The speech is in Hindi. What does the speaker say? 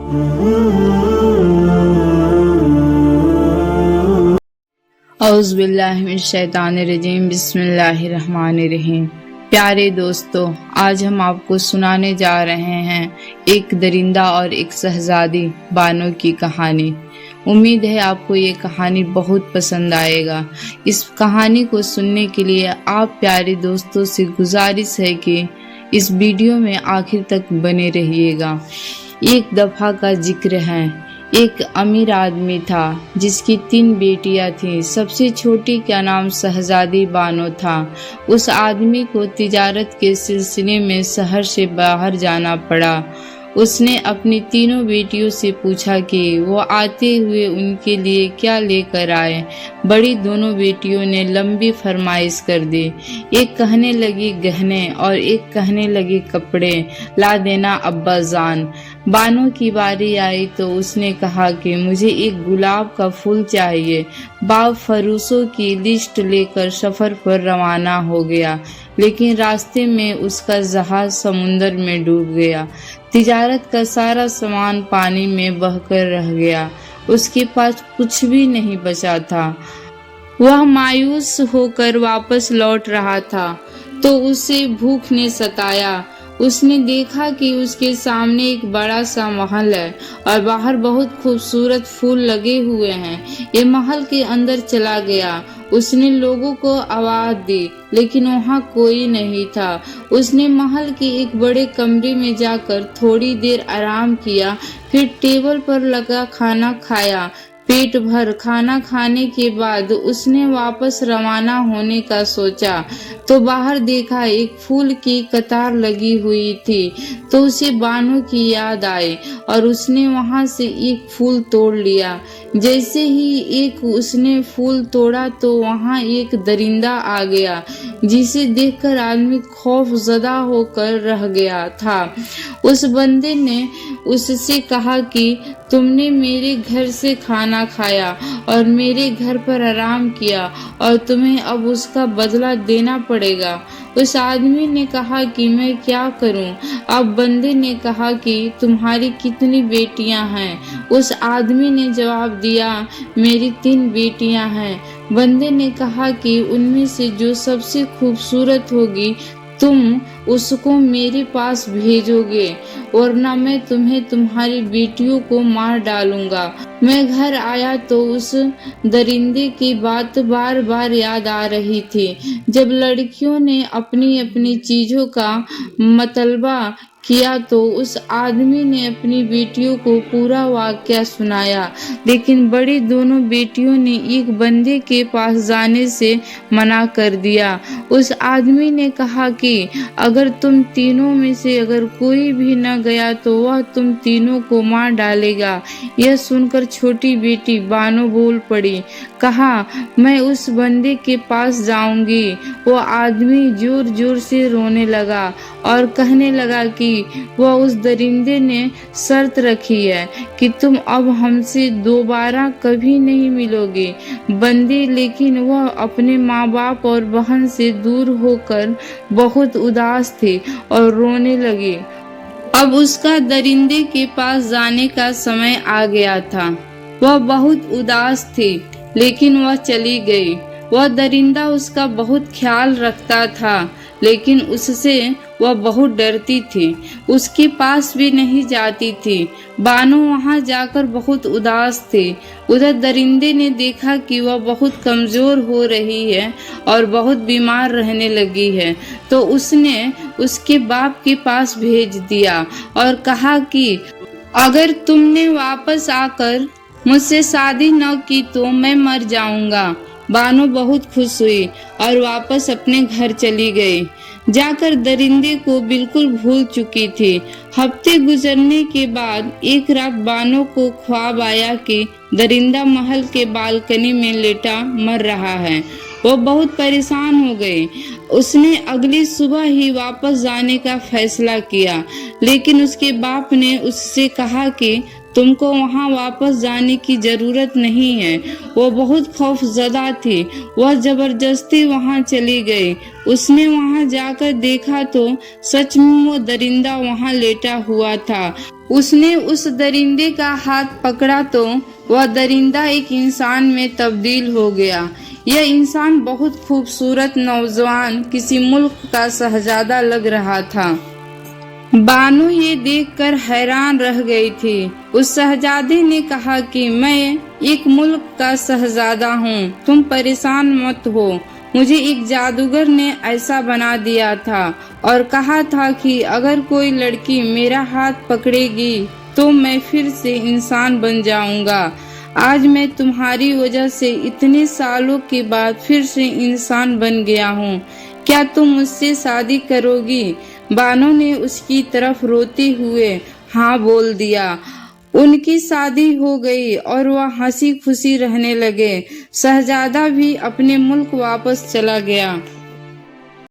औज़ुबिल्लाहिमिनश्शैतानिर्रजीम बिस्मिल्लाहिर्रहमानिर्रहीम। प्यारे दोस्तों, आज हम आपको सुनाने जा रहे हैं एक दरिंदा और एक शहजादी बानो की कहानी। उम्मीद है आपको ये कहानी बहुत पसंद आएगा। इस कहानी को सुनने के लिए आप प्यारे दोस्तों से गुजारिश है कि इस वीडियो में आखिर तक बने रहिएगा। एक दफ़ा का जिक्र है, एक अमीर आदमी था जिसकी 3 बेटियां थीं। सबसे छोटी का नाम शहजादी बानो था। उस आदमी को तिजारत के सिलसिले में शहर से बाहर जाना पड़ा। उसने अपनी तीनों बेटियों से पूछा कि वो आते हुए उनके लिए क्या लेकर आए। बड़ी दोनों बेटियों ने लंबी फरमाइश कर दी। एक कहने लगी गहने और एक कहने लगी कपड़े ला देना अब्बा जान। बानो की बारी आई तो उसने कहा कि मुझे एक गुलाब का फूल चाहिए। बाप फरूसों की लिस्ट लेकर सफर पर रवाना हो गया, लेकिन रास्ते में उसका जहाज समुंदर में डूब गया। तिजारत का सारा सामान पानी में बहकर रह गया। उसके पास कुछ भी नहीं बचा था। वह मायूस होकर वापस लौट रहा था तो उसे भूख ने सताया। उसने देखा कि उसके सामने एक बड़ा सा महल है और बाहर बहुत खूबसूरत फूल लगे हुए हैं। ये महल के अंदर चला गया। उसने लोगों को आवाज दी, लेकिन वहाँ कोई नहीं था। उसने महल के एक बड़े कमरे में जाकर थोड़ी देर आराम किया, फिर टेबल पर लगा खाना खाया। पेट भर खाना खाने के बाद उसने वापस रवाना होने का सोचा तो बाहर देखा एक फूल की कतार लगी हुई थी। तो उसे बानो की याद आई और उसने वहां से एक फूल तोड़ लिया। जैसे ही एक उसने फूल तोड़ा तो वहां एक दरिंदा आ गया, जिसे देखकर आदमी खौफजदा होकर रह गया था। उस बंदे ने उससे कहा कि तुमने मेरे घर से खाना खाया और मेरे घर पर आराम किया और तुम्हें अब उसका बदला देना पड़ेगा। उस आदमी ने कहा कि मैं क्या करूं? अब बंदे ने कहा कि तुम्हारी कितनी बेटियां हैं? उस आदमी ने जवाब दिया, मेरी 3 बेटियां हैं। बंदे ने कहा कि उनमें से जो सबसे खूबसूरत होगी तुम उसको मेरे पास भेजोगे, वरना मैं तुम्हें तुम्हारी बेटियों को मार डालूंगा। मैं घर आया तो उस दरिंदे की बात बार बार याद आ रही थी। जब लड़कियों ने अपनी अपनी चीजों का मतलबा किया तो उस आदमी ने अपनी बेटियों को पूरा वाकया सुनाया, लेकिन बड़ी दोनों बेटियों ने एक बंदे के पास जाने से मना कर दिया। उस आदमी ने कहा कि अगर तुम तीनों में से अगर कोई भी न गया तो वह तुम तीनों को मार डालेगा। यह सुनकर छोटी बेटी बानो बोल पड़ी, कहा मैं उस बंदे के पास जाऊंगी। वो आदमी जोर जोर से रोने लगा और कहने लगा कि वह उस दरिंदे ने शर्त रखी है कि तुम अब हमसे दोबारा कभी नहीं मिलोगे। बंदी लेकिन वह अपने माँ बाप और बहन से दूर होकर बहुत उदास थी और रोने लगी। अब उसका दरिंदे के पास जाने का समय आ गया था। वह बहुत उदास थी, लेकिन वह चली गई। वह दरिंदा उसका बहुत ख्याल रखता था, लेकिन उससे वह बहुत डरती थी। उसके पास भी नहीं जाती थी। बानो वहां जाकर बहुत उदास थी। उधर दरिंदे ने देखा कि वह बहुत कमजोर हो रही है और बहुत बीमार रहने लगी है, तो उसने उसके बाप के पास भेज दिया और कहा कि अगर तुमने वापस आकर मुझसे शादी न की तो मैं मर जाऊंगा। बानो बहुत खुश हुई और वापस अपने घर चली गई। जाकर दरिंदे को बिल्कुल भूल चुकी थी। हफ्ते गुजरने के बाद एक रात बानो को ख्वाब आया कि दरिंदा महल के बालकनी में लेटा मर रहा है। वो बहुत परेशान हो गई। उसने अगली सुबह ही वापस जाने का फैसला किया, लेकिन उसके बाप ने उससे कहा कि तुमको वहाँ वापस जाने की जरूरत नहीं है। वो बहुत खौफजदा थी। वह जबरदस्ती वहाँ चली गई। उसने वहाँ जाकर देखा तो सच में वो दरिंदा वहाँ लेटा हुआ था। उसने उस दरिंदे का हाथ पकड़ा तो वह दरिंदा एक इंसान में तब्दील हो गया। यह इंसान बहुत खूबसूरत नौजवान किसी मुल्क का शहजादा लग रहा था। बानो ये देखकर हैरान रह गई थी। उस शहजादे ने कहा कि मैं एक मुल्क का शहजादा हूँ, तुम परेशान मत हो। मुझे एक जादूगर ने ऐसा बना दिया था और कहा था कि अगर कोई लड़की मेरा हाथ पकड़ेगी तो मैं फिर से इंसान बन जाऊंगा। आज मैं तुम्हारी वजह से इतने सालों के बाद फिर से इंसान बन गया हूँ। क्या तुम मुझसे शादी करोगी? बानो ने उसकी तरफ रोते हुए हाँ बोल दिया। उनकी शादी हो गई और वह हंसी खुशी रहने लगे। शहजादा भी अपने मुल्क वापस चला गया।